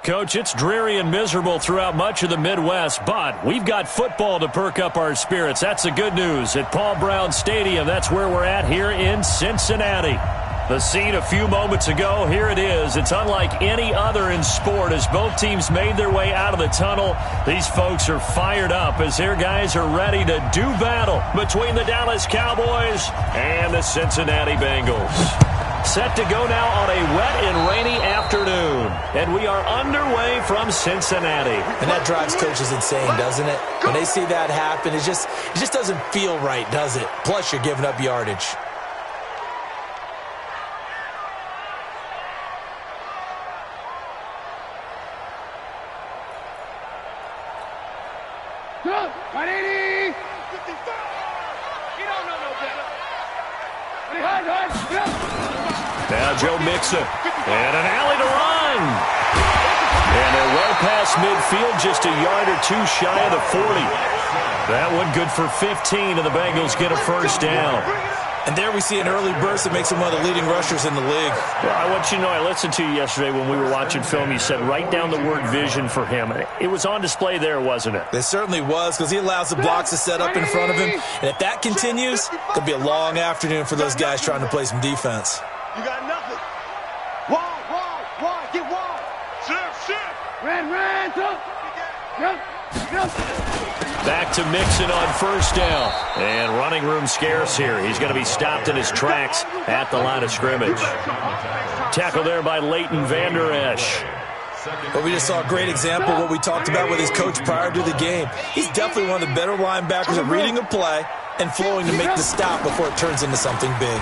Coach, it's dreary and miserable throughout much of the Midwest, but we've got football to perk up our spirits. That's the good news. At Paul Brown Stadium, that's where we're at here in Cincinnati. The scene a few moments ago, here it is. It's unlike any other in sport as both teams made their way out of the tunnel. These folks are fired up as their guys are ready to do battle between the Dallas Cowboys and the Cincinnati Bengals. Set to go now on a wet and rainy afternoon. And we are underway from Cincinnati. And that drives coaches insane, doesn't it? When they see that happen, it just doesn't feel right, does it? Plus, you're giving up yardage. Go! 180! 55! You don't know no better. Now Joe Mixon. And an alley to run. And they're well past midfield, just a yard or two shy of the 40. That one good for 15, and the Bengals get a first down. And there we see an early burst that makes him one of the leading rushers in the league. Well, I want you to know, I listened to you yesterday when we were watching film. You said write down the word vision for him. It was on display there, wasn't it? It certainly was, because he allows the blocks to set up in front of him. And if that continues, it could be a long afternoon for those guys trying to play some defense. You got nothing. Wide, get wide. Shift. Ran, jump. Back to Mixon on first down. And running room scarce here. He's going to be stopped in his tracks at the line of scrimmage. Tackle there by Leighton Vander Esch. But we just saw a great example of what we talked about with his coach prior to the game. He's definitely one of the better linebackers at reading a play and flowing to make the stop before it turns into something big.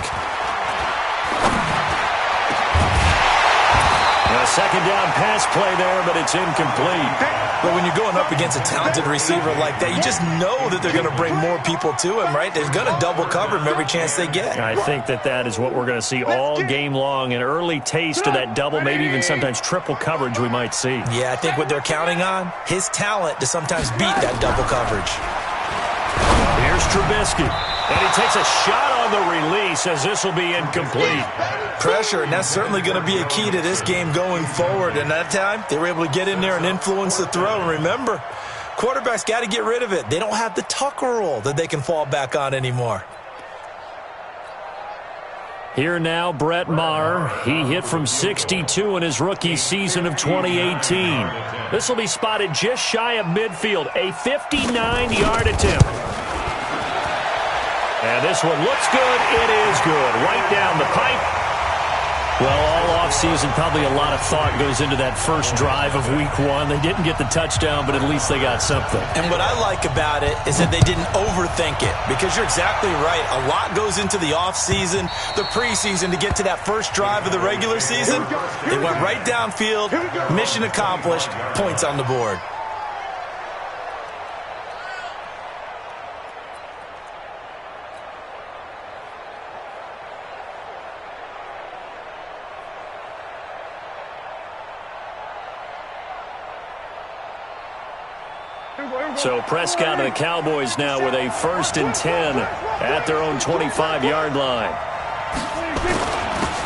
A second down pass play there, but it's incomplete. But when you're going up against a talented receiver like that, you just know that they're going to bring more people to him, right? They're going to double cover him every chance they get. I think that is what we're going to see all game long. An early taste of that double, maybe even sometimes triple coverage we might see. Yeah, I think what they're counting on, his talent to sometimes beat that double coverage. Here's Trubisky. And he takes a shot on the release as this will be incomplete. Pressure, and that's certainly going to be a key to this game going forward. And that time, they were able to get in there and influence the throw. And remember, quarterbacks got to get rid of it. They don't have the Tucker rule that they can fall back on anymore. Here now, Brett Maher. He hit from 62 in his rookie season of 2018. This will be spotted just shy of midfield, a 59-yard attempt. And this one looks good. It is good. Right down the pipe. Well, all offseason, probably a lot of thought goes into that first drive of week one. They didn't get the touchdown, but at least they got something. And what I like about it is that they didn't overthink it, because you're exactly right. A lot goes into the offseason, the preseason to get to that first drive of the regular season. They went right downfield, mission accomplished, points on the board. So Prescott and the Cowboys now with a 1st and 10 at their own 25-yard line.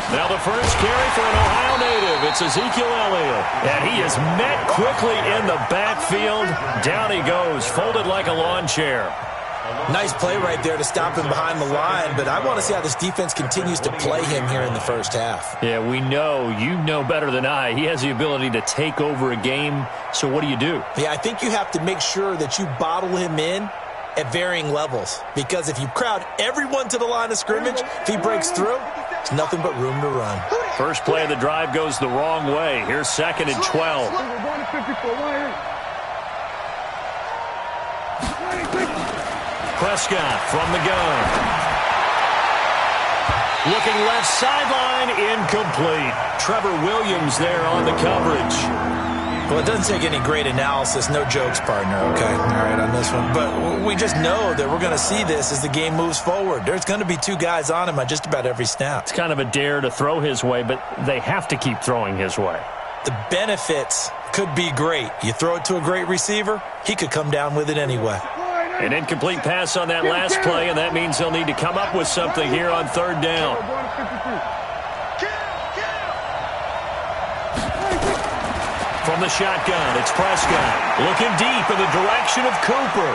Now the first carry for an Ohio native. It's Ezekiel Elliott. And he is met quickly in the backfield. Down he goes, folded like a lawn chair. Nice play right there to stop him behind the line, but I want to see how this defense continues to play him here in the first half. Yeah, we know. You know better than I. He has the ability to take over a game, so what do you do? Yeah, I think you have to make sure that you bottle him in at varying levels, because if you crowd everyone to the line of scrimmage, if he breaks through, there's nothing but room to run. First play of the drive goes the wrong way. Here's 2nd and 12. Prescott from the gun. Looking left sideline, incomplete. Trevor Williams there on the coverage. Well, it doesn't take any great analysis. No jokes, partner, okay? All right, on this one. But we just know that we're going to see this as the game moves forward. There's going to be 2 guys on him on just about every snap. It's kind of a dare to throw his way, but they have to keep throwing his way. The benefits could be great. You throw it to a great receiver, he could come down with it anyway. An incomplete pass on that last play, and that means they'll need to come up with something here on 3rd down. From From the shotgun, it's Prescott. Looking deep in the direction of Cooper.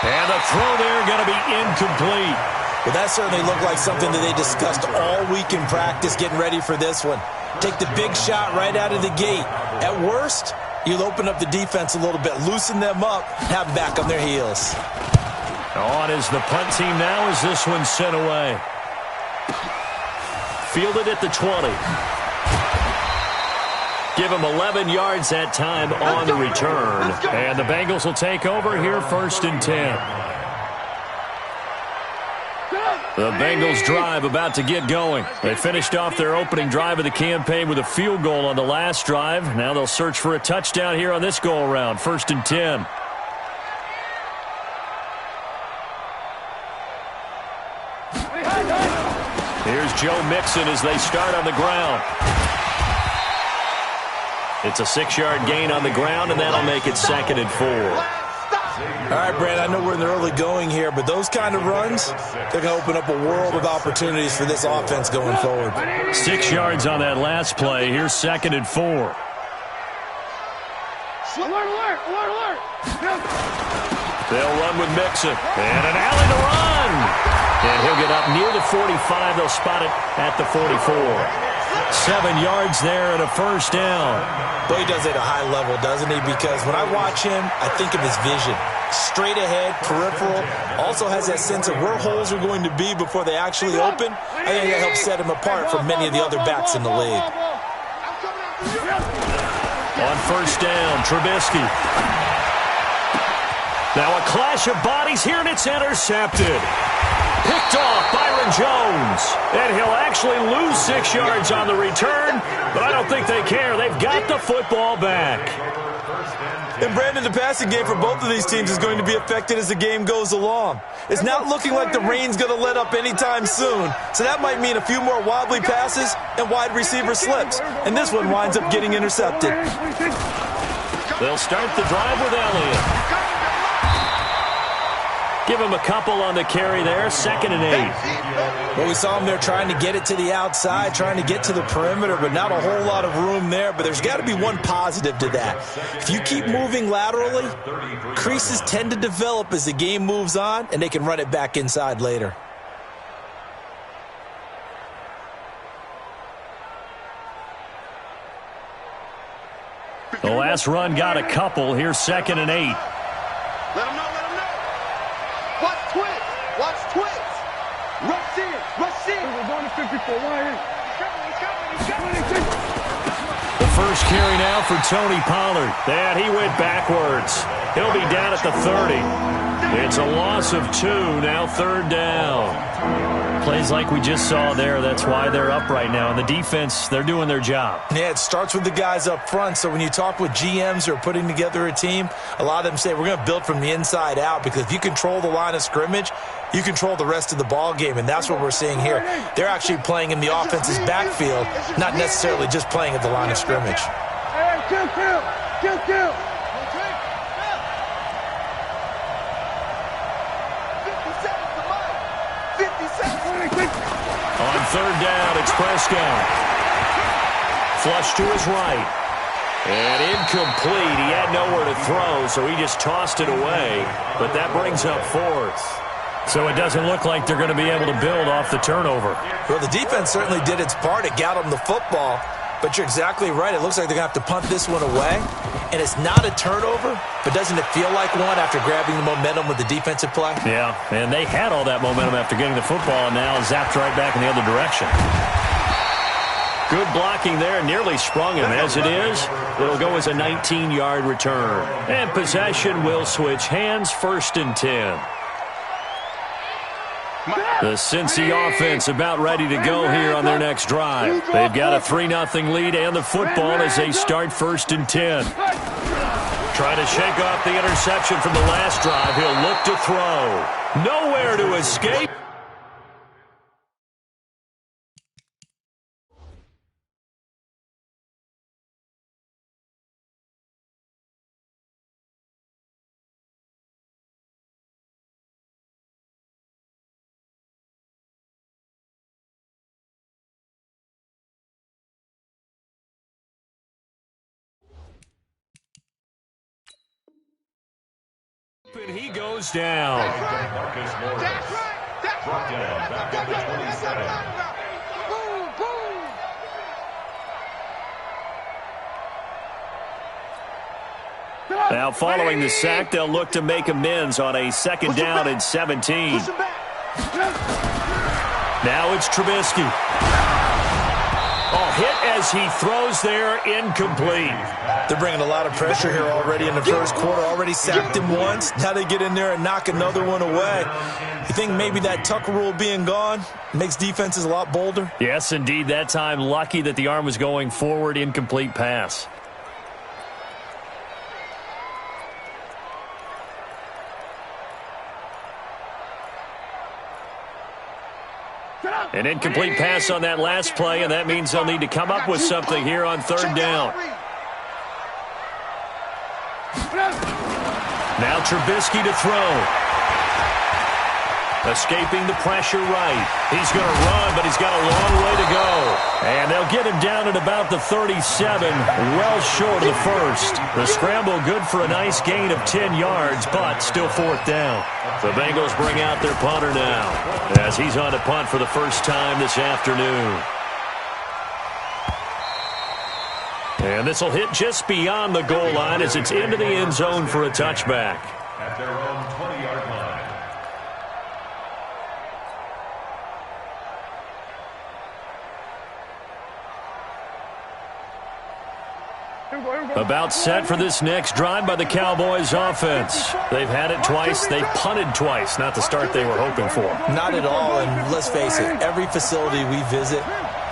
And the throw there going to be incomplete. Well, that certainly looked like something that they discussed all week in practice getting ready for this one. Take the big shot right out of the gate. At worst, you'll open up the defense a little bit, loosen them up, have them back on their heels. On is the punt team now as this one's sent away. Fielded at the 20. Give him 11 yards that time on the return. And the Bengals will take over here 1st and 10. The Bengals drive about to get going. They finished off their opening drive of the campaign with a field goal on the last drive. Now they'll search for a touchdown here on this go-around. 1st and 10. Here's Joe Mixon as they start on the ground. It's a 6-yard gain on the ground, and that'll make it 2nd and 4. All right, Brad, I know we're in the early going here, but those kind of runs, they're going to open up a world of opportunities for this offense going forward. 6 yards on that last play. Here's 2nd and 4. Alert, alert, alert, alert. They'll run with Mixon. And an alley to run. And he'll get up near the 45. They'll spot it at the 44. 7 yards there and a 1st down. But he does it at a high level, doesn't he? Because when I watch him, I think of his vision. Straight ahead, peripheral. Also has that sense of where holes are going to be before they actually open. I think that helps set him apart from many of the other backs in the league. On 1st down, Trubisky. Now a clash of bodies here, and it's intercepted. Picked off Byron Jones. And he'll actually lose 6 yards on the return, but I don't think they care. They've got the football back. And Brandon, the passing game for both of these teams is going to be affected as the game goes along. It's not looking like the rain's going to let up anytime soon, so that might mean a few more wobbly passes and wide receiver slips. And this one winds up getting intercepted. They'll start the drive with Elliott. Give him a couple on the carry there, 2nd and 8. Well, we saw him there trying to get it to the outside, trying to get to the perimeter, but not a whole lot of room there. But there's got to be one positive to that. If you keep moving laterally, creases tend to develop as the game moves on, and they can run it back inside later. The last run got a couple. Here's 2nd and 8. Let him know, let him know. Watch twins, watch twins. Rush in, rush in. We're going to 54, he's coming. The first carry now for Tony Pollard. And he went backwards. He'll be down at the 30. It's a loss of 2, now 3rd down. Plays like we just saw there, that's why they're up right now. And the defense, they're doing their job. Yeah, it starts with the guys up front. So when you talk with GMs who are putting together a team, a lot of them say we're going to build from the inside out, because if you control the line of scrimmage, you control the rest of the ball game, and that's what we're seeing here. They're actually playing in the offense's backfield, not necessarily just playing at the line of scrimmage. Hey, kill. On 3rd down, it's Prescott. Flush to his right. And incomplete. He had nowhere to throw, so he just tossed it away. But that brings up 4th. So it doesn't look like they're going to be able to build off the turnover. Well, the defense certainly did its part. It got them the football. But you're exactly right. It looks like they're going to have to punt this one away. And it's not a turnover, but doesn't it feel like one after grabbing the momentum with the defensive play? Yeah, and they had all that momentum after getting the football, and now zapped right back in the other direction. Good blocking there, nearly sprung him. As it is, it'll go as a 19-yard return. And possession will switch hands, 1st and 10. The Cincy offense about ready to go here on their next drive. They've got a 3-0 lead and the football as they start 1st and 10. Trying to shake off the interception from the last drive. He'll look to throw. Nowhere to escape. And he goes down. That's right. Brought down back at the 27. Boom, boom. Now, following the sack, they'll look to make amends on a second down and 17. Now it's Trubisky. Oh, hit as he throws there, incomplete. They're bringing a lot of pressure here already in the first quarter. Already sacked him once. Now they get in there and knock another one away. You think maybe that Tucker rule being gone makes defenses a lot bolder? Yes, indeed. That time, lucky that the arm was going forward, incomplete pass. An incomplete pass on that last play, and that means they'll need to come up with something here on third down. Now Trubisky to throw. Escaping the pressure right. He's going to run, but he's got a long way to go. And they'll get him down at about the 37, well short of the first. The scramble good for a nice gain of 10 yards, but still fourth down. The Bengals bring out their punter now as he's on to punt for the first time this afternoon. And this will hit just beyond the goal line as it's into the end zone for a touchback. At their own 20-yard line. About set for this next drive by the Cowboys offense. They've had it twice. They've punted twice. Not the start they were hoping for. Not at all, and let's face it, every facility we visit,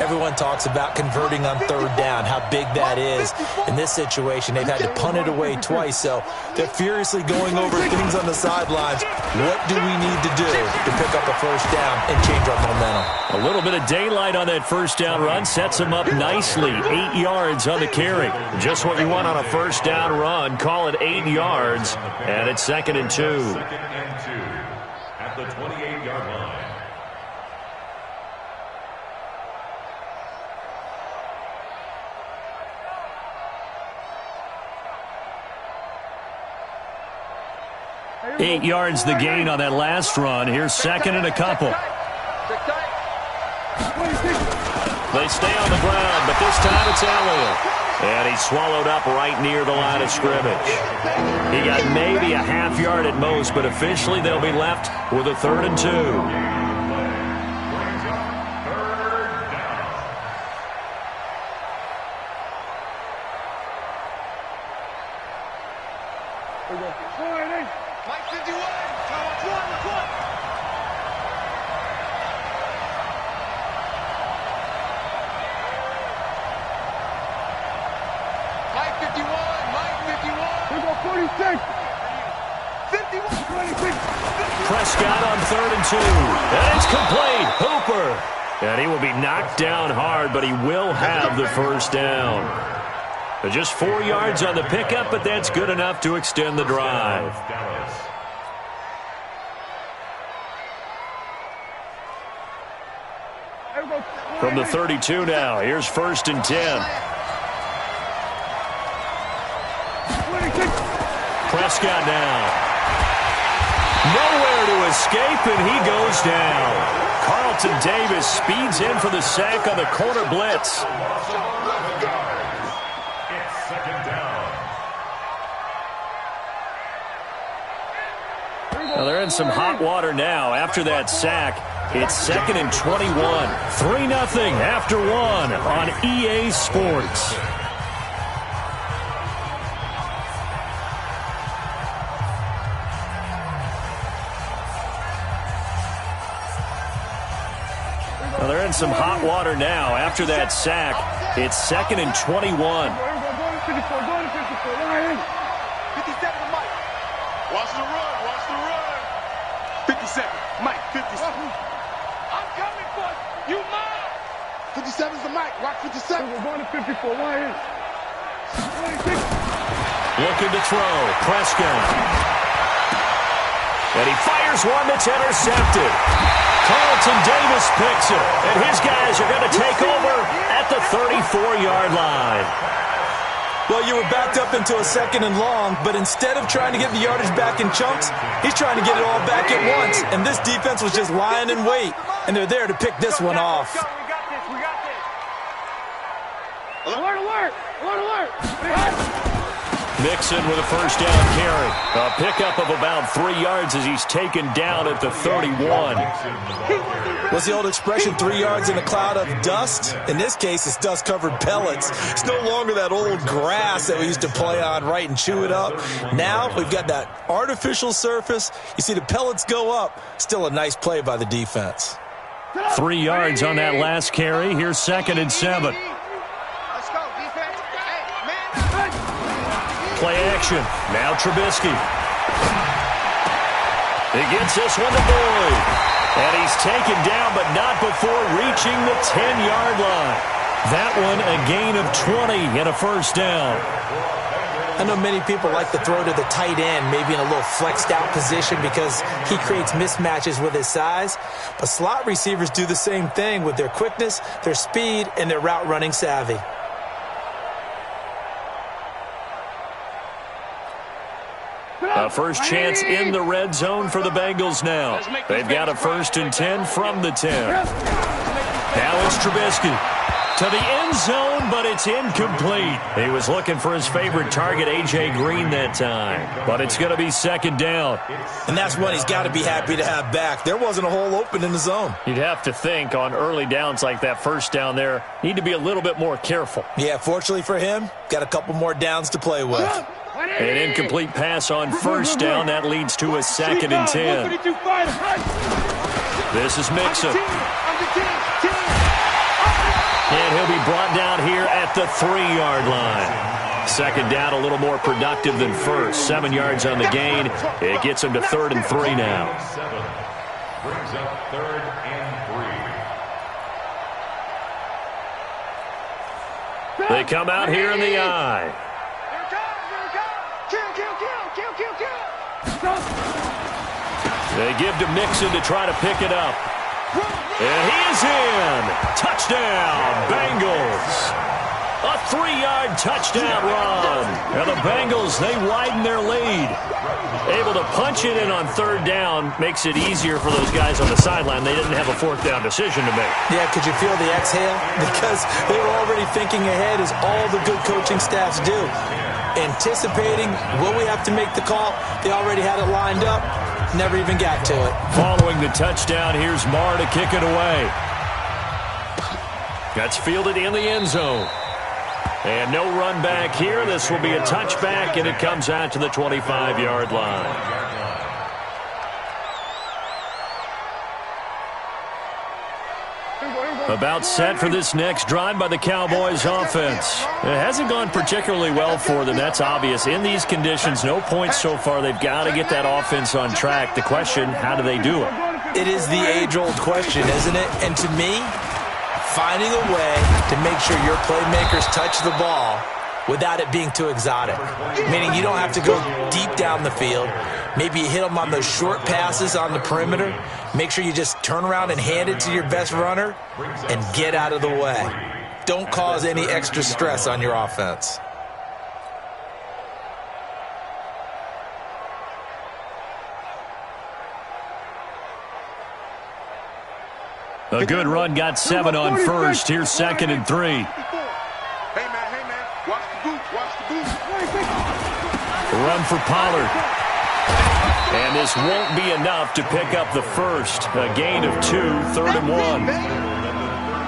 everyone talks about converting on third down, how big that is. In this situation, they've had to punt it away twice, so they're furiously going over things on the sidelines. What do we need to do to pick up a first down and change our momentum? A little bit of daylight on that first down run sets them up nicely. 8 yards on the carry. Just what you want on a first down run. Call it 8 yards, and it's 2nd and 2. 2nd and 2 at the 28-yard line. Eight yards the gain on that last run. Here's 2nd and a couple. They stay on the ground, but this time it's Elliott. And he's swallowed up right near the line of scrimmage. He got maybe a half yard at most, but officially they'll be left with a 3rd and 2. Mike 51. One. Mike 51. Mike 51. We go 46. 51. 26. Prescott on 3rd and 2. And it's complete. Hooper. And he will be knocked down hard, but he will have the first down. Just 4 yards on the pickup, but that's good enough to extend the drive. From the 32 now, here's 1st and 10. Prescott now. Nowhere to escape, and he goes down. Carlton Davis speeds in for the sack on the corner blitz. Well, they're in some hot water now after that sack. It's 2nd and 21. 3-0 after 1 on EA Sports. Well, they're in some hot water now after that sack. It's 2nd and 21. 57 to Mike. Watch the run. 57. Mike, 57. I'm coming for you, Mike. 57's the Mike. Watch 57. We're going to 54. Looking to throw. Prescott. And he fires one that's intercepted. Carlton Davis picks it. And his guys are going to take over at the 34-yard line. Well, you were backed up into a 2nd and long, but instead of trying to get the yardage back in chunks, he's trying to get it all back at once. And this defense was just lying in wait, and they're there to pick this one off. We got this. Alert, alert! Alert, alert! Mixon with a first down carry. A pickup of about 3 yards as he's taken down at the 31. What's the old expression, 3 yards in a cloud of dust? In this case, it's dust-covered pellets. It's no longer that old grass that we used to play on, right, and chew it up. Now we've got that artificial surface. You see the pellets go up. Still a nice play by the defense. 3 yards on that last carry. Here's 2nd and 7. Play action. Now Trubisky. He gets this one to Boyd. And he's taken down, but not before reaching the 10-yard line. That one a gain of 20 and a first down. I know many people like to throw to the tight end, maybe in a little flexed out position because he creates mismatches with his size. But slot receivers do the same thing with their quickness, their speed, and their route running savvy. A first chance in the red zone for the Bengals now. They've got a 1st and 10 from the 10. Now it's Trubisky to the end zone, but it's incomplete. He was looking for his favorite target, A.J. Green, that time. But it's going to be 2nd down. And that's one he's got to be happy to have back. There wasn't a hole open in the zone. You'd have to think on early downs like that first down there, need to be a little bit more careful. Yeah, fortunately for him, got a couple more downs to play with. An incomplete pass on first down. That leads to a 2nd and 10. This is Mixon. And he'll be brought down here at the 3-yard line. 2nd down, a little more productive than first. 7 yards on the gain. It gets him to 3rd and 3 now. Brings up 3rd and 3. They come out here in the eye. They give to Mixon to try to pick it up. And he is in. Touchdown, Bengals. A 3-yard touchdown run. And the Bengals, they widen their lead. Able to punch it in on 3rd down makes it easier for those guys on the sideline. They didn't have a 4th down decision to make. Yeah, could you feel the exhale? Because they were already thinking ahead, as all the good coaching staffs do. Anticipating, will we have to make the call? They already had it lined up. Never even got to it. Following the touchdown, here's Marr to kick it away. That's fielded in the end zone. And no run back here. This will be a touchback, and it comes out to the 25-yard line. About set for this next drive by the Cowboys offense. It hasn't gone particularly well for them. That's obvious. In these conditions, no points so far. They've got to get that offense on track. The question, how do they do it? It is the age-old question, isn't it? And to me, finding a way to make sure your playmakers touch the ball without it being too exotic. Meaning you don't have to go deep down the field. Maybe you hit them on those short passes on the perimeter. Make sure you just turn around and hand it to your best runner and get out of the way. Don't cause any extra stress on your offense. A good run got 7 on first. Here's 2nd and 3. Hey, man, watch the boot, watch the boot. Run for Pollard. And this won't be enough to pick up the first. A gain of 2, 3rd and 1.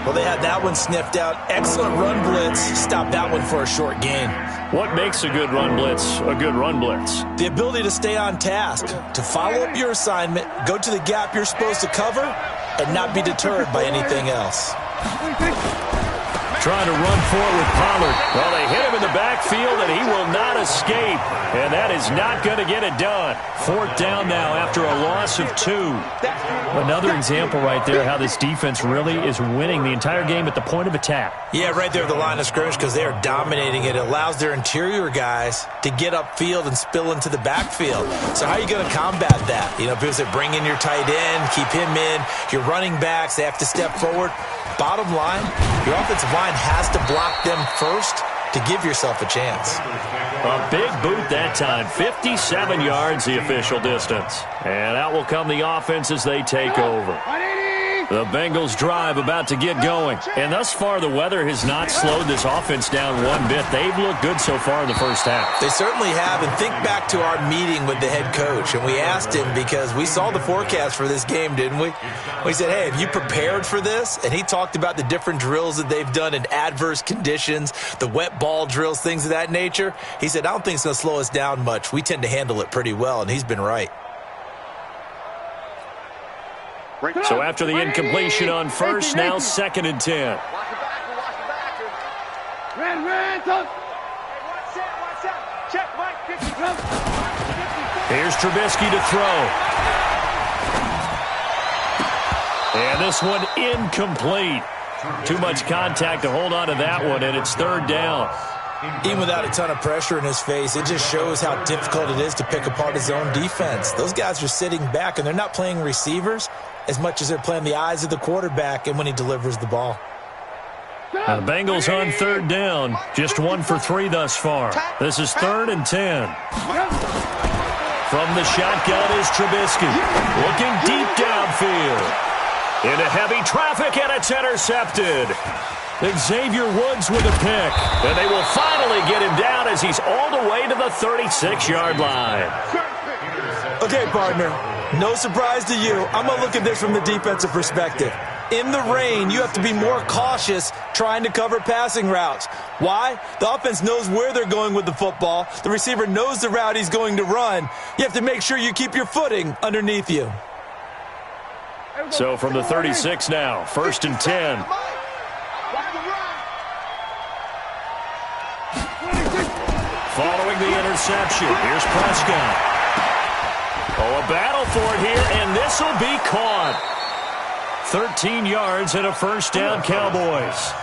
Well, they had that one sniffed out. Excellent run blitz. Stop that one for a short gain. What makes a good run blitz a good run blitz? The ability to stay on task, to follow up your assignment, go to the gap you're supposed to cover, and not be deterred by anything else. Trying to run for it with Pollard. Well, they hit him in the backfield, and he will not escape. And that is not going to get it done. 4th down now after a loss of 2. Another example right there how this defense really is winning the entire game at the point of attack. Yeah, right there at the line of scrimmage because they are dominating it. It allows their interior guys to get upfield and spill into the backfield. So how are you going to combat that? You know, because they bring in your tight end, keep him in. Your running backs, they have to step forward. Bottom line, your offensive line has to block them first to give yourself a chance. A big boot that time. 57 yards, the official distance. And out will come the offense as they take over. The Bengals drive about to get going. And thus far, the weather has not slowed this offense down one bit. They've looked good so far in the first half. They certainly have. And think back to our meeting with the head coach. And we asked him, because we saw the forecast for this game, didn't we? We said, hey, have you prepared for this? And he talked about the different drills that they've done in adverse conditions, the wet ball drills, things of that nature. He said, I don't think it's going to slow us down much. We tend to handle it pretty well. And he's been right. So after the incompletion on first, now 2nd and 10. Here's Trubisky to throw. And this one incomplete. Too much contact to hold on to that one, and it's 3rd down. Even without a ton of pressure in his face, it just shows how difficult it is to pick apart his own defense. Those guys are sitting back, and they're not playing receivers as much as they're playing the eyes of the quarterback and when he delivers the ball. Now the Bengals on 3rd down. Just 1 for 3 thus far. This is 3rd and 10. From the shotgun is Trubisky. Looking deep downfield. Into heavy traffic, and it's intercepted. Xavier Woods with a pick. And they will finally get him down as he's all the way to the 36-yard line. Okay, partner. No surprise to you. I'm going to look at this from the defensive perspective. In the rain, you have to be more cautious trying to cover passing routes. Why? The offense knows where they're going with the football. The receiver knows the route he's going to run. You have to make sure you keep your footing underneath you. So from the 36 now, 1st and 10. Following the interception, here's Prescott. Oh, a battle for it here, and this will be caught. 13 yards and a 1st down, Cowboys.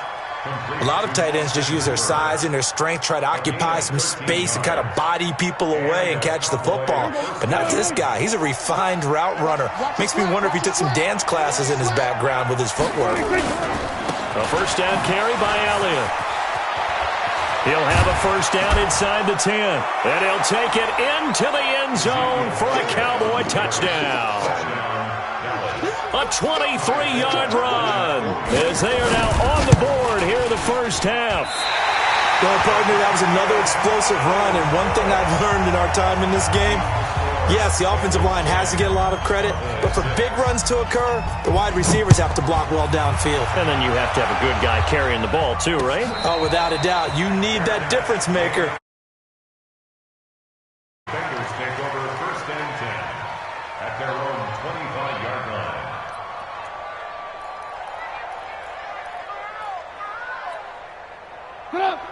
A lot of tight ends just use their size and their strength, try to occupy some space and kind of body people away and catch the football. But not this guy. He's a refined route runner. Makes me wonder if he took some dance classes in his background with his footwork. A 1st down carry by Elliott. He'll have a 1st down inside the 10. And he'll take it into the end zone for a Cowboy touchdown. A 23-yard run as they are now on the board here in the first half. Well, partner, that was another explosive run. And one thing I've learned in our time in this game, yes, the offensive line has to get a lot of credit, but for big runs to occur, the wide receivers have to block well downfield. And then you have to have a good guy carrying the ball too, right? Oh, without a doubt. You need that difference maker. Bengals take over 1st and 10 at their own 25-yard line.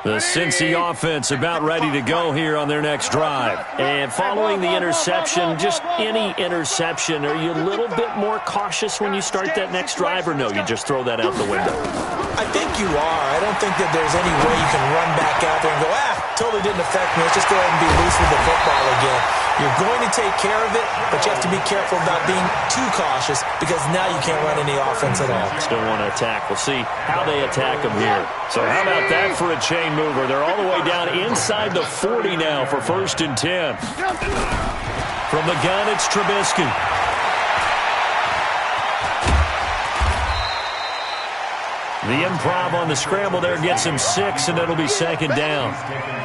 The Cincy offense about ready to go here on their next drive. And following the interception, just any interception, are you a little bit more cautious when you start that next drive, or no, you just throw that out the window? I think you are. I don't think that there's any way you can run back out there and go, totally didn't affect me. Let's just go ahead and be loose with the football again. You're going to take care of it, but you have to be careful about being too cautious because now you can't run any offense at all. Still want to attack. We'll see how they attack them here. So how about that for a chain mover? They're all the way down inside the 40 now for 1st and 10. From the gun, it's Trubisky. The improv on the scramble there gets him 6, and it'll be 2nd down.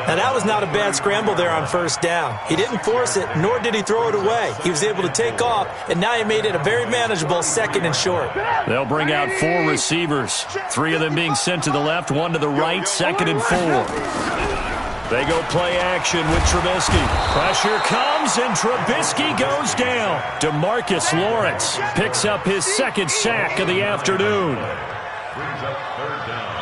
Now, that was not a bad scramble there on 1st down. He didn't force it, nor did he throw it away. He was able to take off, and now he made it a very manageable 2nd and short. They'll bring out 4 receivers, 3 of them being sent to the left, 1 to the right, 2nd and 4. They go play action with Trubisky. Pressure comes, and Trubisky goes down. DeMarcus Lawrence picks up his 2nd sack of the afternoon. Brings up 3rd down.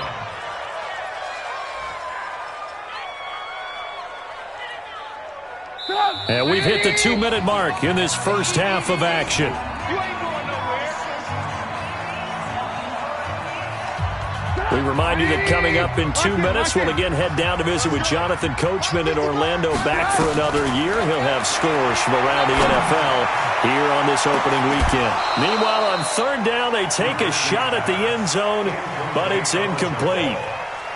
And we've hit the 2-minute mark in this first half of action. We remind you that coming up in 2 minutes, we'll again head down to visit with Jonathan Coachman in Orlando, back for another year. He'll have scores from around the NFL here on this opening weekend. Meanwhile, on 3rd down, they take a shot at the end zone, but it's incomplete.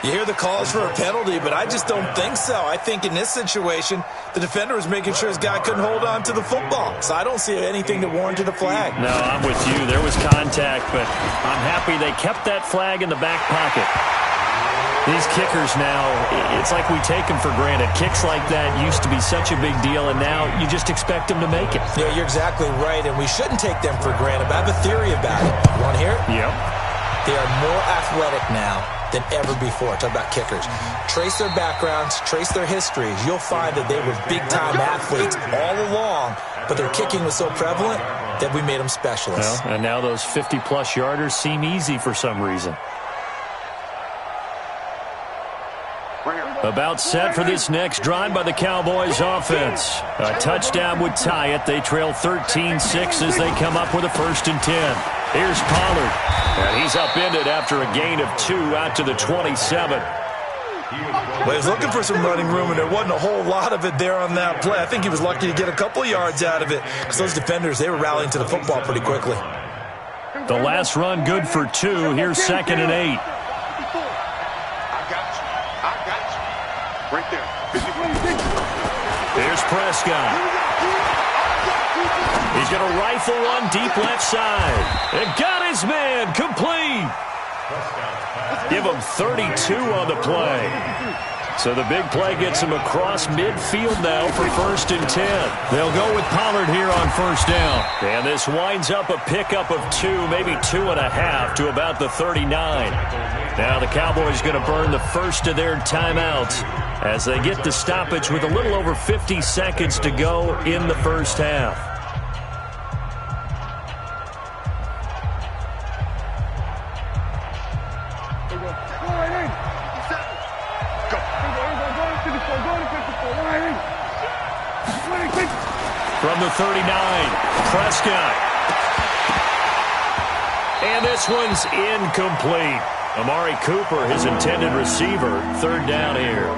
You hear the calls for a penalty, but I just don't think so. I think in this situation, the defender was making sure his guy couldn't hold on to the football. So I don't see anything that warranted a flag. No, I'm with you. There was contact, but I'm happy they kept that flag in the back pocket. These kickers now, it's like we take them for granted. Kicks like that used to be such a big deal, and now you just expect them to make it. Yeah, you're exactly right, and we shouldn't take them for granted. But I have a theory about it. You want to hear it? Yep. They are more athletic now than ever before. Talk about kickers. Trace their backgrounds, trace their histories. You'll find that they were big-time athletes all along, but their kicking was so prevalent that we made them specialists. Well, and now those 50-plus yarders seem easy for some reason. About set for this next drive by the Cowboys offense. A touchdown would tie it. They trail 13-6 as they come up with a 1st and 10. Here's Pollard. And he's upended after a gain of 2 out to the 27. Well, he was looking for some running room, and there wasn't a whole lot of it there on that play. I think he was lucky to get a couple of yards out of it because those defenders, they were rallying to the football pretty quickly. The last run good for 2. Here's 2nd and 8. Right there. Here's Prescott. He's going to rifle one deep left side. And got his man complete. Give him 32 on the play. So the big play gets him across midfield now for 1st and 10. They'll go with Pollard here on 1st down. And this winds up a pickup of 2, maybe 2.5 to about the 39. Now the Cowboys going to burn the first of their timeouts as they get the stoppage with a little over 50 seconds to go in the first half. From the 39, Prescott. And this one's incomplete. Amari Cooper, his intended receiver, 3rd down here.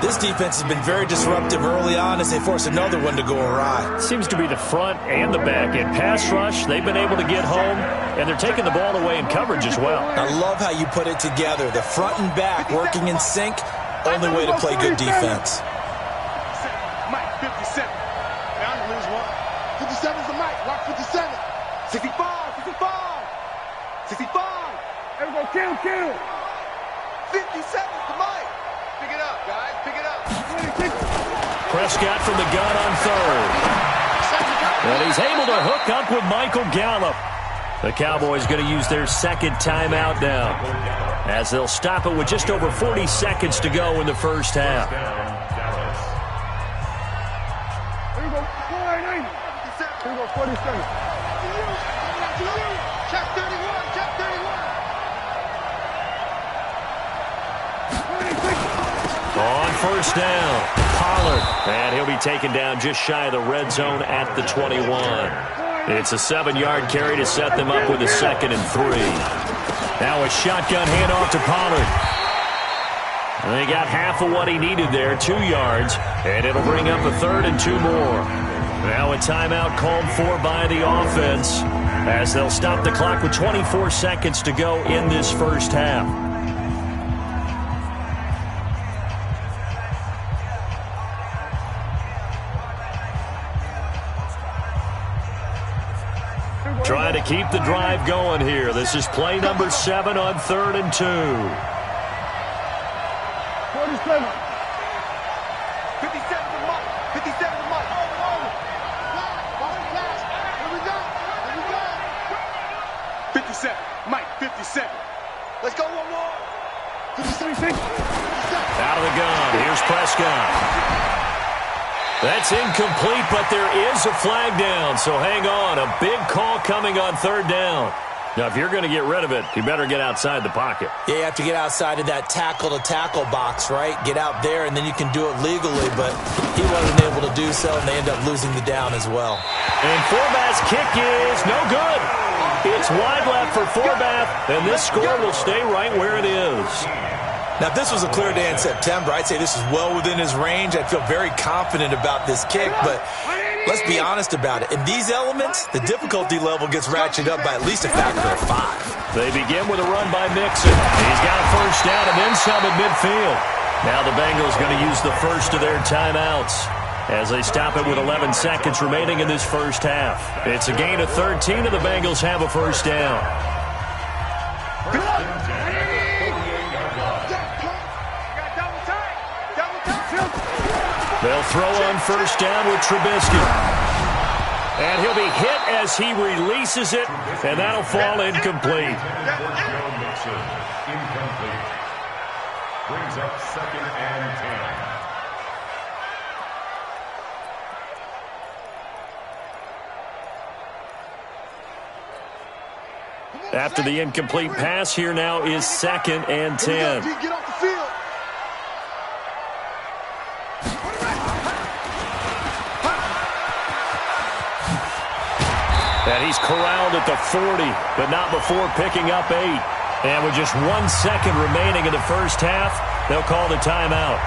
This defense has been very disruptive early on as they force another one to go awry. Seems to be the front and the back end. Pass rush, they've been able to get home, and they're taking the ball away in coverage as well. I love how you put it together. The front and back working in sync, only way to play good defense. Mike, 57. Now you lose one. 57's the Mike. Watch 57. 65, 65. 65. Everyone kill. 57's the Mike. Pick it up, guys. Pick it up. Prescott from the gun on 3rd. And he's able to hook up with Michael Gallup. The Cowboys going to use their 2nd timeout now, as they'll stop it with just over 40 seconds to go in the first half. Here we go. 47. Check 31. Check 31. On 1st down, Pollard. And he'll be taken down just shy of the red zone at the 21. It's a 7-yard carry to set them up with a 2nd and 3. Now a shotgun handoff to Pollard. And they got half of what he needed there, 2 yards. And it'll bring up a 3rd and 2 more. Now a timeout called for by the offense, as they'll stop the clock with 24 seconds to go in this first half. Trying to keep the drive going here. This is play number 7 on 3rd and 2. 47. 57 to Mike. 57 to Mike. Here we go. 57. Mike, 57. Let's go one more. 57. Out of the gun. Here's Prescott. That's incomplete, but there is a flag down, so hang on. A big call coming on 3rd down. Now, if you're going to get rid of it, you better get outside the pocket. Yeah, you have to get outside of that tackle-to-tackle box, right? Get out there, and then you can do it legally, but he wasn't able to do so, and they end up losing the down as well. And Forbath's kick is no good. It's wide left for Forbath, and this score will stay right where it is. Now, if this was a clear day in September, I'd say this is well within his range. I'd feel very confident about this kick, but Let's be honest about it. In these elements, the difficulty level gets ratcheted up by at least a factor of 5. They begin with a run by Mixon. He's got a first down and then some at midfield. Now the Bengals going to use the first of their timeouts as they stop it with 11 seconds remaining in this first half. It's a gain of 13, and the Bengals have a first down. They'll throw on first down with Trubisky. And he'll be hit as he releases it, and that'll fall incomplete. Incomplete. Brings up 2nd and 10. After the incomplete pass, here now is 2nd and 10. Get off the field. And he's corralled at the 40, but not before picking up 8. And with just 1 second remaining in the first half, they'll call the timeout.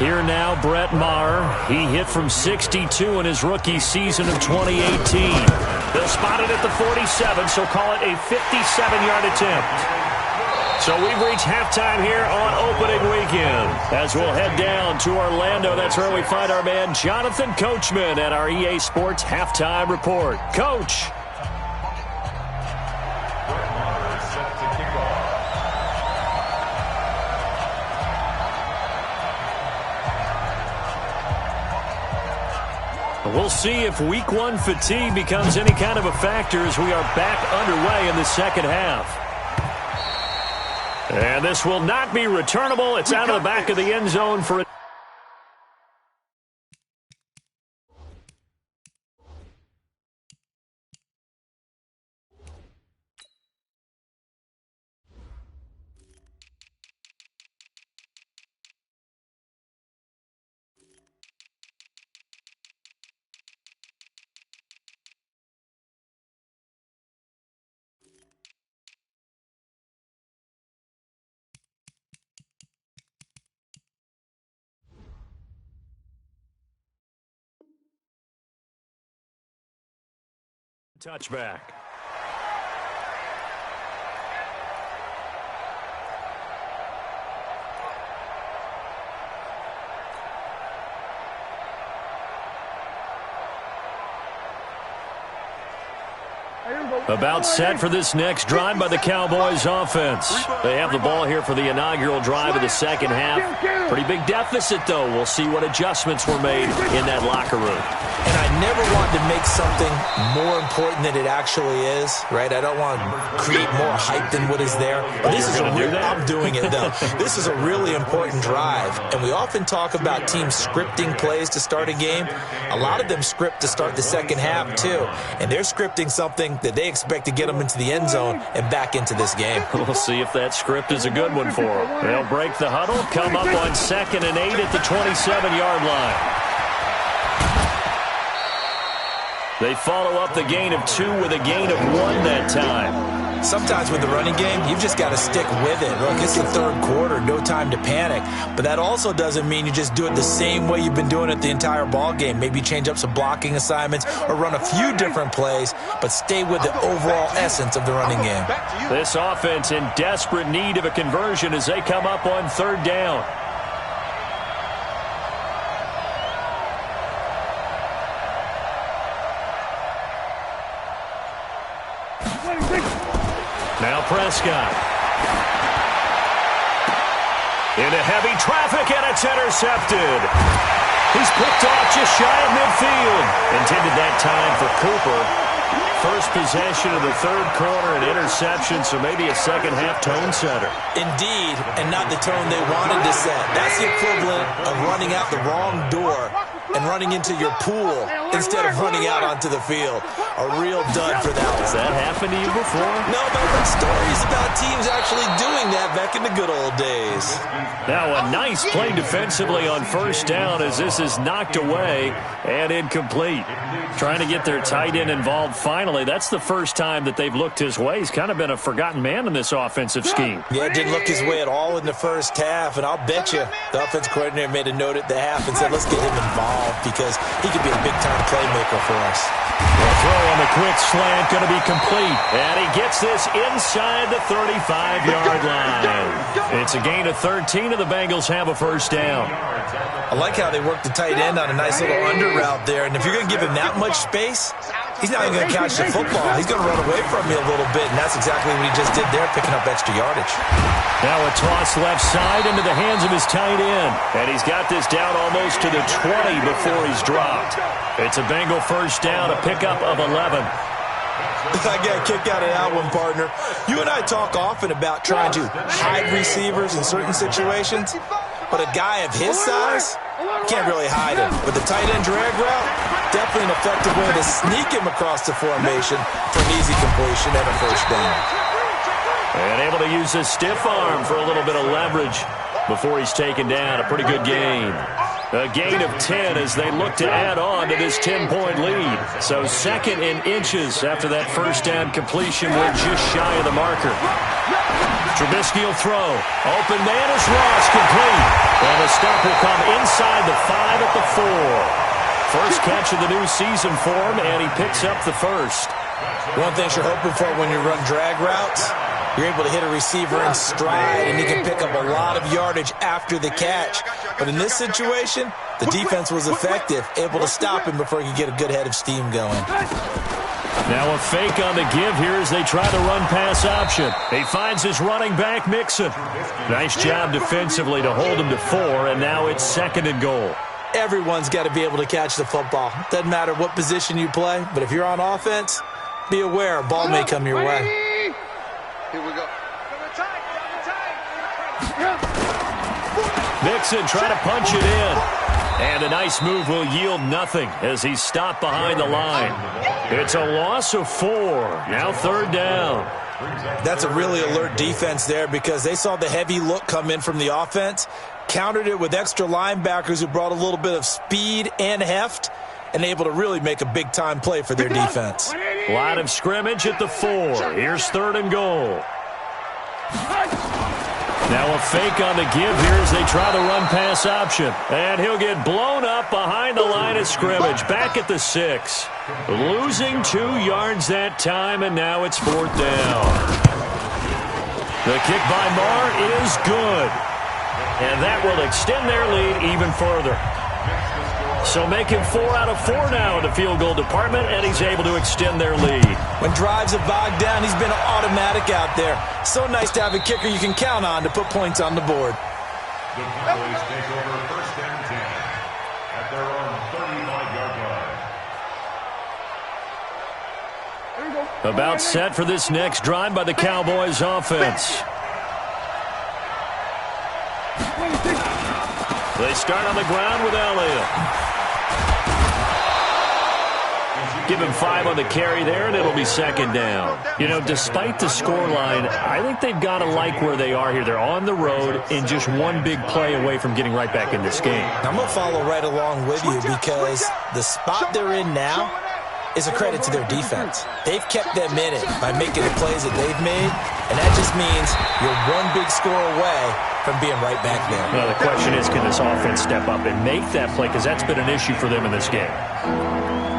Here now, Brett Maher. He hit from 62 in his rookie season of 2018. They'll spot it at the 47, so call it a 57-yard attempt. So we've reached halftime here on opening weekend. As we'll head down to Orlando, that's where we find our man Jonathan Coachman at our EA Sports Halftime Report. Coach. Brett Maher set to kick off. We'll see if Week 1 fatigue becomes any kind of a factor as we are back underway in the second half. And this will not be returnable. It's out of the back of the end zone for a touchback. About set for this next drive by the Cowboys offense. They have the ball here for the inaugural drive of the second half. Pretty big deficit, though. We'll see what adjustments were made in that locker room. And I never want to make something more important than it actually is, right? I don't want to create more hype than what is there. But this is I'm doing it, though. This is a really important drive. And we often talk about teams scripting plays to start a game. A lot of them script to start the second half, too. And they're scripting something that they expect to get them into the end zone and back into this game. We'll see if that script is a good one for them. They'll break the huddle, come up on 2nd and 8 at the 27-yard line. They follow up the gain of 2 with a gain of 1 that time. Sometimes with the running game, you've just got to stick with it. Look, it's the third quarter, no time to panic. But that also doesn't mean you just do it the same way you've been doing it the entire ball game. Maybe change up some blocking assignments or run a few different plays, but stay with the overall essence of the running game. This offense in desperate need of a conversion as they come up on 3rd down. Now Prescott. Into heavy traffic, and it's intercepted. He's picked off just shy of midfield. Intended that time for Cooper. First possession of the third quarter, an interception, so maybe a second-half tone setter. Indeed, and not the tone they wanted to set. That's the equivalent of running out the wrong door and running into your pool instead of running out onto the field. A real dud for that one. Has that happened to you before? No, but I've heard stories about teams actually doing that back in the good old days. Now a nice play defensively on first down as this is knocked away and incomplete. Trying to get their tight end involved finally. That's the first time that they've looked his way. He's kind of been a forgotten man in this offensive scheme. Yeah, it didn't look his way at all in the first half, and I'll bet you the offense coordinator made a note at the half and said, let's get him involved because he could be a big-time playmaker for us. The throw on the quick slant going to be complete, and he gets this inside the 35-yard line. It's a gain of 13, and the Bengals have a first down. I like how they work the tight end on a nice little under route there, and if you're going to give him that much space, he's not even going to catch the football. He's going to run away from you a little bit, and that's exactly what he just did there, picking up extra yardage. Now a toss left side into the hands of his tight end, and he's got this down almost to the 20 before he's dropped. It's a Bengal first down, a pickup of 11. I got a kick out of that one, partner. You and I talk often about trying to hide receivers in certain situations, but a guy of his size can't really hide him. With the tight end drag route, definitely an effective way to sneak him across the formation for an easy completion and a first down. And able to use his stiff arm for a little bit of leverage before he's taken down. A pretty good gain. A gain of 10 as they look to add on to this 10-point lead. So second in inches after that first down completion. We're just shy of the marker. Trubisky will throw. Open man is Ross, complete. And the stop will come inside the 5 at the 4. First catch of the new season for him, and he picks up the first. One thing you're hoping for when you run drag routes, you're able to hit a receiver in stride, and he can pick up a lot of yardage after the catch. But in this situation, the defense was effective, able to stop him before he could get a good head of steam going. Now a fake on the give here as they try the run-pass option. He finds his running back, Mixon. Nice job defensively to hold him to 4, and now it's second and goal. Everyone's got to be able to catch the football. Doesn't matter what position you play, but if you're on offense, be aware a ball may come your way. Here we go. Mixon trying to punch it in. And a nice move will yield nothing as he's stopped behind the line. It's a loss of 4. Now third down. That's a really alert defense there because they saw the heavy look come in from the offense, countered it with extra linebackers who brought a little bit of speed and heft, and able to really make a big-time play for their defense. Line of scrimmage at the 4. Here's third and goal. Now a fake on the give here as they try the run-pass option. And he'll get blown up behind the line of scrimmage. Back at the 6. Losing 2 yards that time, and now it's fourth down. The kick by Marr is good. And that will extend their lead even further. So making 4 out of 4 now in the field goal department, and he's able to extend their lead. When drives have bogged down, he's been automatic out there. So nice to have a kicker you can count on to put points on the board. The Cowboys take over first and 10 at their own 35-yard line. About set for this next drive by the Cowboys offense. They start on the ground with Elliott. Give him 5 on the carry there, and it'll be second down. You know, despite the scoreline, I think they've got to like where they are here. They're on the road and just one big play away from getting right back in this game. I'm going to follow right along with you because the spot they're in now is a credit to their defense. They've kept them in it by making the plays that they've made, and that just means you're one big score away from being right back there. Well, the question is, can this offense step up and make that play? Because that's been an issue for them in this game.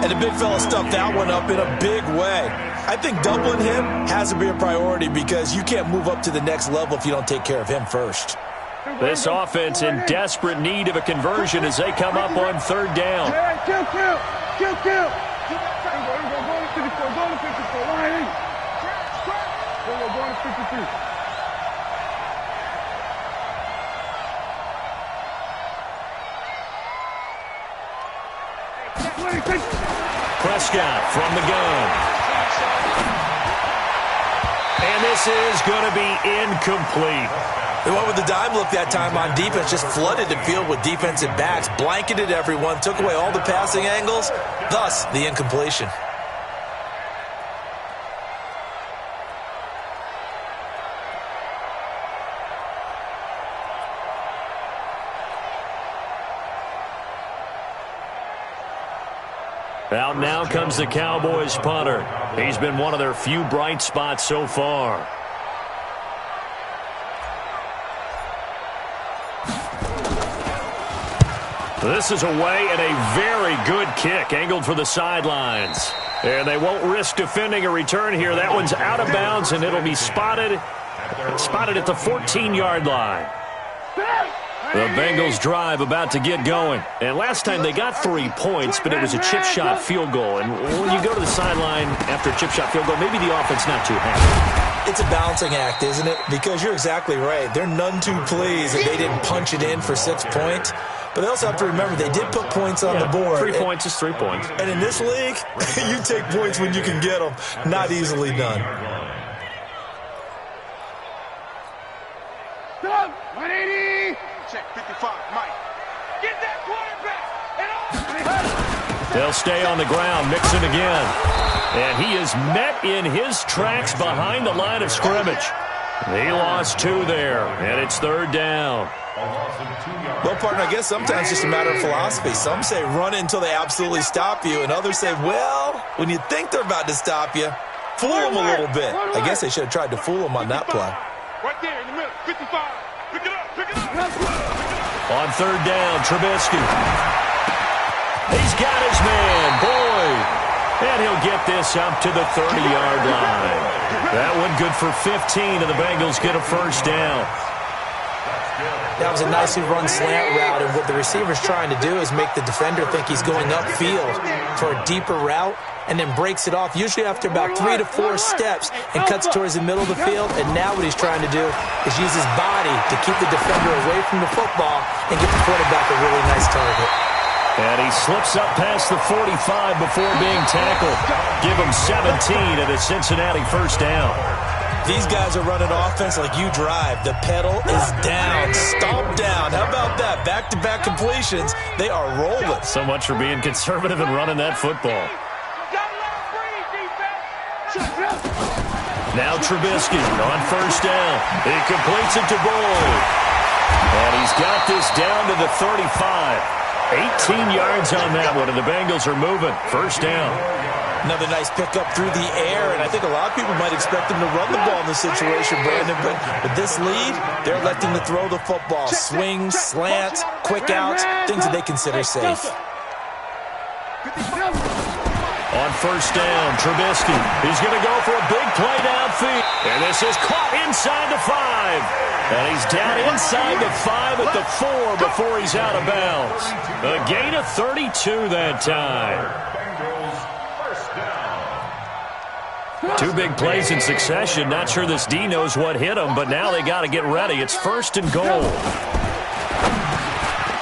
And the big fella stuffed that one up in a big way. I think doubling him has to be a priority because you can't move up to the next level if you don't take care of him first. This offense in desperate need of a conversion as they come up on third down. Kill. Go to 54. Line in. Go to 53. Prescott from the gun. And this is going to be incomplete. They went with the dime look that time on defense, just flooded the field with defensive backs, blanketed everyone, took away all the passing angles, thus the incompletion. Out now comes the Cowboys punter. He's been one of their few bright spots so far. This is away and a very good kick angled for the sidelines. And they won't risk defending a return here. That one's out of bounds, and it'll be spotted at the 14-yard line. The Bengals drive about to get going. And last time they got 3 points, but it was a chip shot field goal. And when you go to the sideline after a chip shot field goal, maybe the offense not too happy. It's a balancing act, isn't it? Because you're exactly right. They're none too pleased that they didn't punch it in for 6 points. But they also have to remember they did put points on the board. 3 points is 3 points. And in this league, you take points when you can get them. Not easily done. 180. Check 55, Mike. Get that quarterback. They'll stay on the ground, mix it again. And he is met in his tracks behind the line of scrimmage. He lost 2 there, and it's 3rd down. Well, partner, I guess sometimes it's just a matter of philosophy. Some say run until they absolutely stop you, and others say, well, when you think they're about to stop you, fool them a little bit. I guess they should have tried to fool them on that play. Right there in the middle, 55. Pick it up. On 3rd down, Trubisky. He's got his man, Boyd. And he'll get this up to the 30-yard line. That one good for 15, and the Bengals get a 1st down. That was a nicely run slant route, and what the receiver's trying to do is make the defender think he's going upfield for a deeper route, and then breaks it off, usually after about 3 to 4 steps, and cuts towards the middle of the field. And now what he's trying to do is use his body to keep the defender away from the football and get the quarterback a really nice target. And he slips up past the 45 before being tackled. Give him 17 at a Cincinnati 1st down. These guys are running offense like you drive. The pedal is down, stomp down. How about that? Back-to-back completions. They are rolling. So much for being conservative and running that football. Now Trubisky on 1st down. He completes it to Boyd. And he's got this down to the 35. 18 yards on that one, and the Bengals are moving. 1st down. Another nice pickup through the air, and I think a lot of people might expect them to run the ball in this situation, Brandon, but with this lead, they're electing to throw the football. Swings, slants, quick outs, things that they consider safe. On 1st down, Trubisky. He's going to go for a big play downfield. And this is caught inside the 5. And he's down inside the 5 at the 4 before he's out of bounds. A gain of 32 that time. 2 big plays in succession. Not sure this D knows what hit him, but now they got to get ready. It's 1st and goal.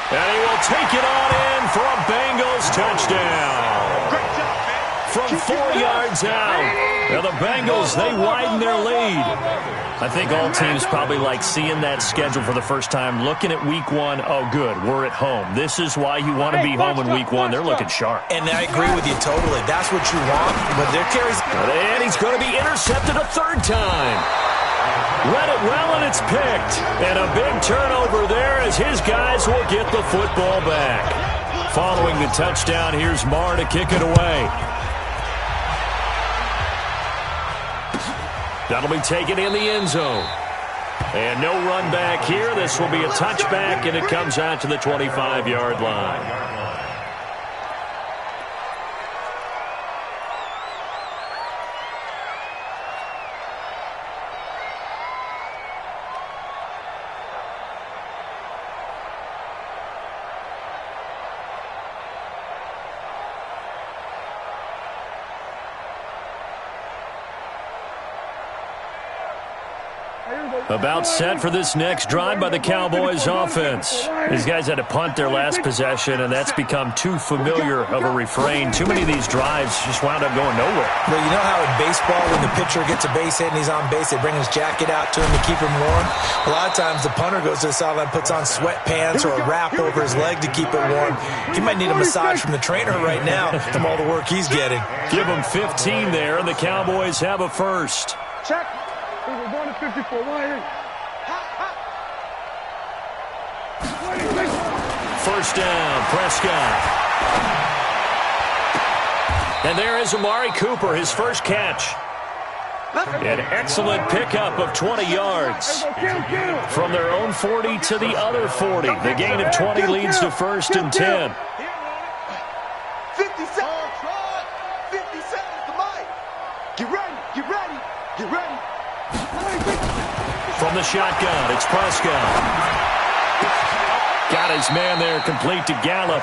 And he will take it on in for a Bengals touchdown. From 4 yards out. Now the Bengals, they widen their lead. I think all teams probably like seeing that schedule for the first time, looking at week 1. Oh, good, we're at home. This is why you want to be home in week 1. They're looking sharp. And I agree with you totally. That's what you want, but there carries... And he's going to be intercepted a 3rd time. Read it well, and it's picked. And a big turnover there as his guys will get the football back. Following the touchdown, here's Marr to kick it away. That'll be taken in the end zone. And no run back here. This will be a touchback, and it comes out to the 25-yard line. About set for this next drive by the Cowboys offense. These guys had to punt their last possession, and that's become too familiar of a refrain. Too many of these drives just wound up going nowhere. Well, you know how in baseball, when the pitcher gets a base hit and he's on base, they bring his jacket out to him to keep him warm? A lot of times the punter goes to the sideline, puts on sweatpants or a wrap over his leg to keep it warm. He might need a massage from the trainer right now from all the work he's getting. Give him 15 there, and the Cowboys have a first. Check. We're going to 54. First down, Prescott. And there is Amari Cooper, his first catch. An excellent pickup of 20 yards. From their own 40 to the other 40. The gain of 20 leads to first and 10. 50 seconds. 50 seconds to Mike. Get ready. Get ready. Get ready. From the shotgun, it's Prescott. Got his man there, complete to Gallup.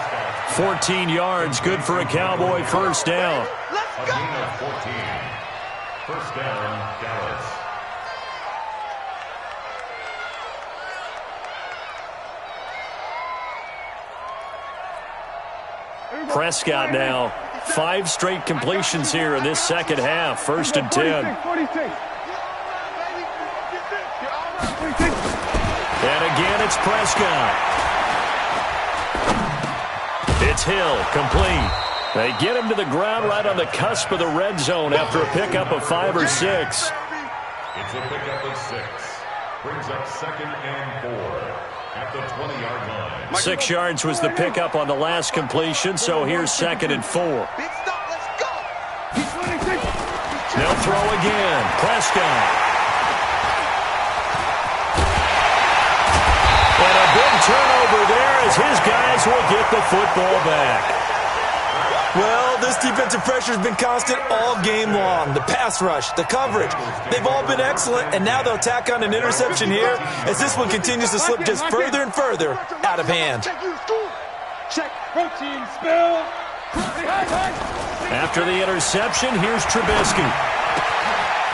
14 yards, good for a Cowboy first down. Let's A go. gain of 14. First down, Dallas. Prescott now, 5 straight completions here in this second half. First and 10. 46. And again, it's Prescott. It's Hill, complete. They get him to the ground right on the cusp of the red zone after a pickup of 5 or 6. It's a pickup of 6. Brings up second and 4 at the 20-yard line. 6 yards was the pickup on the last completion, so here's second and 4. Big stop. Let's go. They'll throw again. Prescott. And a big turnover there as his guys will get the football back. Well, this defensive pressure has been constant all game long. The pass rush, the coverage, they've all been excellent, and now they'll tack on an interception here as this one continues to slip just further and further out of hand. Check. Protein spill. After the interception, here's Trubisky.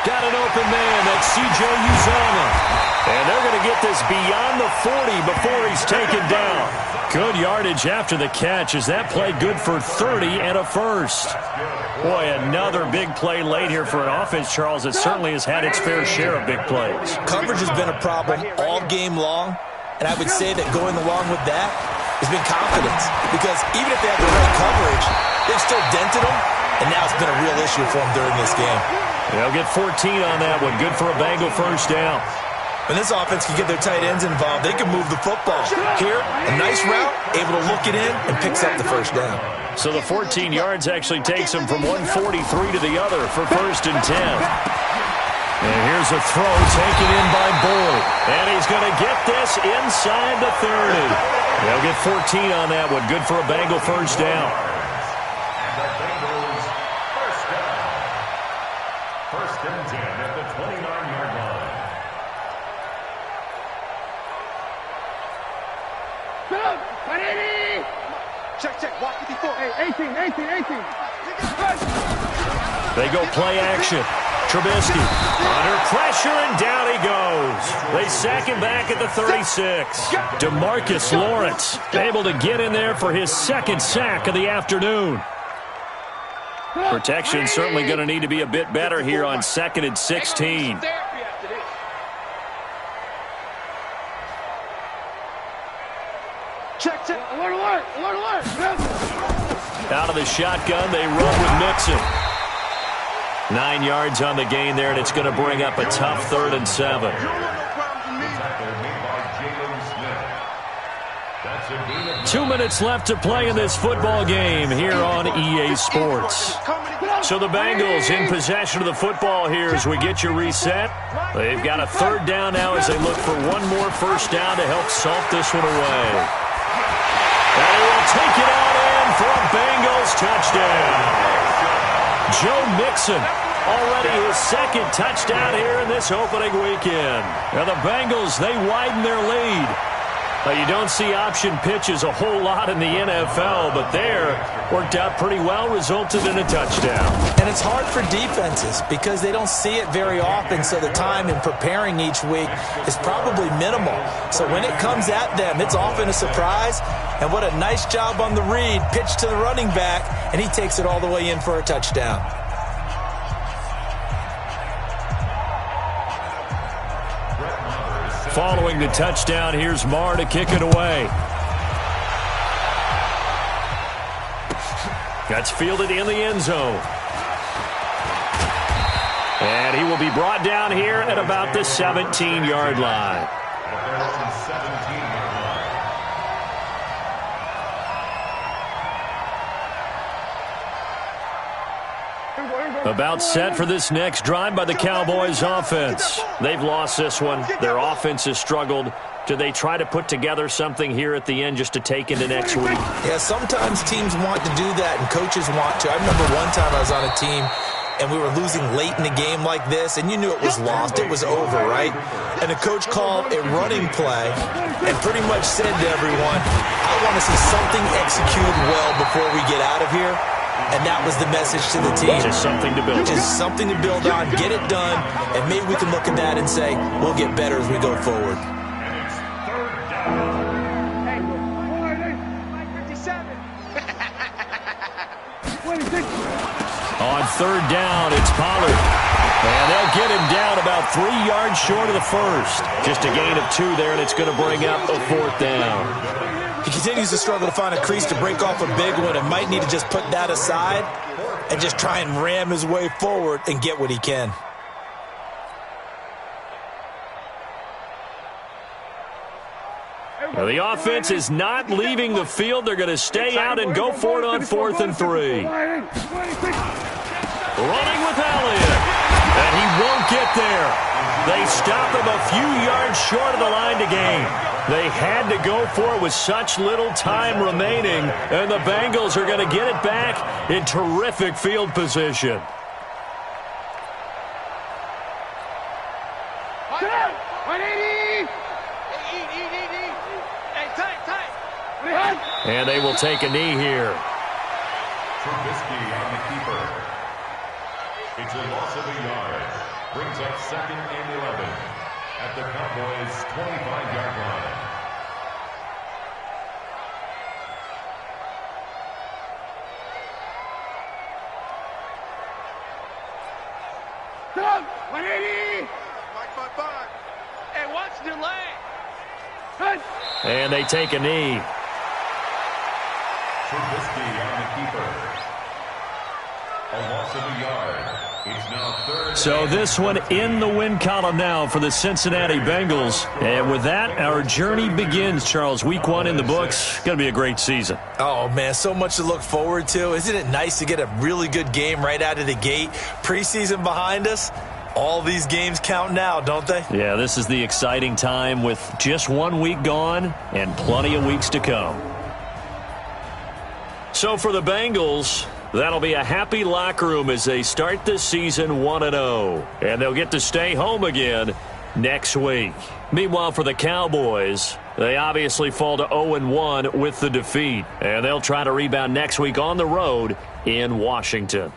Got an open man. That's C.J. Uzomah. And they're going to get this beyond the 40 before he's taken down. Good yardage after the catch as that play good for 30 and a first. Boy, another big play late here for an offense, Charles, that certainly has had its fair share of big plays. Coverage has been a problem all game long, and I would say that going along with that has been confidence. Because even if they have the right coverage, they've still dented them, and now it's been a real issue for them during this game. They'll get 14 on that one. Good for a Bengal first down. When this offense can get their tight ends involved, they can move the football. Here, a nice route, able to look it in, and picks up the first down. So the 14 yards actually takes him from 143 to the other for first and 10. And here's a throw taken in by Boyd. And he's going to get this inside the 30. They'll get 14 on that one. Good for a Bengal first down. And the Bengals first down. First and 10 at the 29-yard line. Check. Walk 54. Hey, 18. They go play action. Trubisky under pressure, and down he goes. They sack him back at the 36. DeMarcus Lawrence able to get in there for his second sack of the afternoon. Protection certainly going to need to be a bit better here on 2nd and 16. Check. Alert. Out of the shotgun, they run with Mixon. 9 yards on the gain there, and it's going to bring up a tough 3rd and 7. The tackle made by Jalen Smith. That's a gain of 2 minutes left to play in this football game here on EA Sports. So the Bengals in possession of the football here as we get you reset. They've got a 3rd down now as they look for one more first down to help salt this one away. And they will take it out in for a Bengals touchdown. Joe Mixon, already his second touchdown here in this opening weekend. Now the Bengals, they widen their lead. You don't see option pitches a whole lot in the NFL, but there worked out pretty well, resulted in a touchdown. And it's hard for defenses because they don't see it very often, so the time in preparing each week is probably minimal. So when it comes at them, it's often a surprise. And what a nice job on the read, pitch to the running back, and he takes it all the way in for a touchdown. Following the touchdown, here's Marr to kick it away. That's fielded in the end zone. And he will be brought down here at about the 17-yard line. About set for this next drive by the Cowboys offense. They've lost this one. Their offense has struggled. Do they try to put together something here at the end just to take into next week? Yeah, sometimes teams want to do that and coaches want to. I remember one time I was on a team and we were losing late in the game like this, and you knew it was lost. It was over, right? And the coach called a running play and pretty much said to everyone, I want to see something executed well before we get out of here. And that was the message to the team. Just something to build on. Just something to build on, get it done, and maybe we can look at that and say, we'll get better as we go forward. On third down, it's Pollard. And they'll get him down about 3 yards short of the first. Just a gain of 2 there, and it's going to bring up a fourth down. He continues to struggle to find a crease to break off a big one and might need to just put that aside and just try and ram his way forward and get what he can. Well, the offense is not leaving the field. They're going to stay out and go for it on 4th and 3. Running with Elliott. And he won't get there. They stop him a few yards short of the line to gain. They had to go for it with such little time remaining, and the Bengals are going to get it back in terrific field position. And they will take a knee here. Trubisky on the keeper. It's a loss of a yard. Brings up 2nd and 11 at the Cowboys' 25-yard line. Doug, 180. 555. Hey, watch the leg. And they take a knee. Trubisky on the keeper. A loss of a yard. It's now 3rd. So this one in the win column now for the Cincinnati Bengals. And with that, our journey begins, Charles. Week 1 in the books. Going to be a great season. Oh, man, so much to look forward to. Isn't it nice to get a really good game right out of the gate? Preseason behind us. All these games count now, don't they? Yeah, this is the exciting time with just 1 week gone and plenty of weeks to come. So for the Bengals, that'll be a happy locker room as they start this season 1-0. And they'll get to stay home again next week. Meanwhile, for the Cowboys, they obviously fall to 0-1 with the defeat. And they'll try to rebound next week on the road in Washington.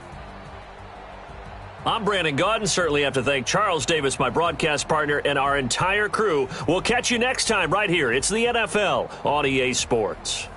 I'm Brandon Gaudin. Certainly have to thank Charles Davis, my broadcast partner, and our entire crew. We'll catch you next time right here. It's the NFL on EA Sports.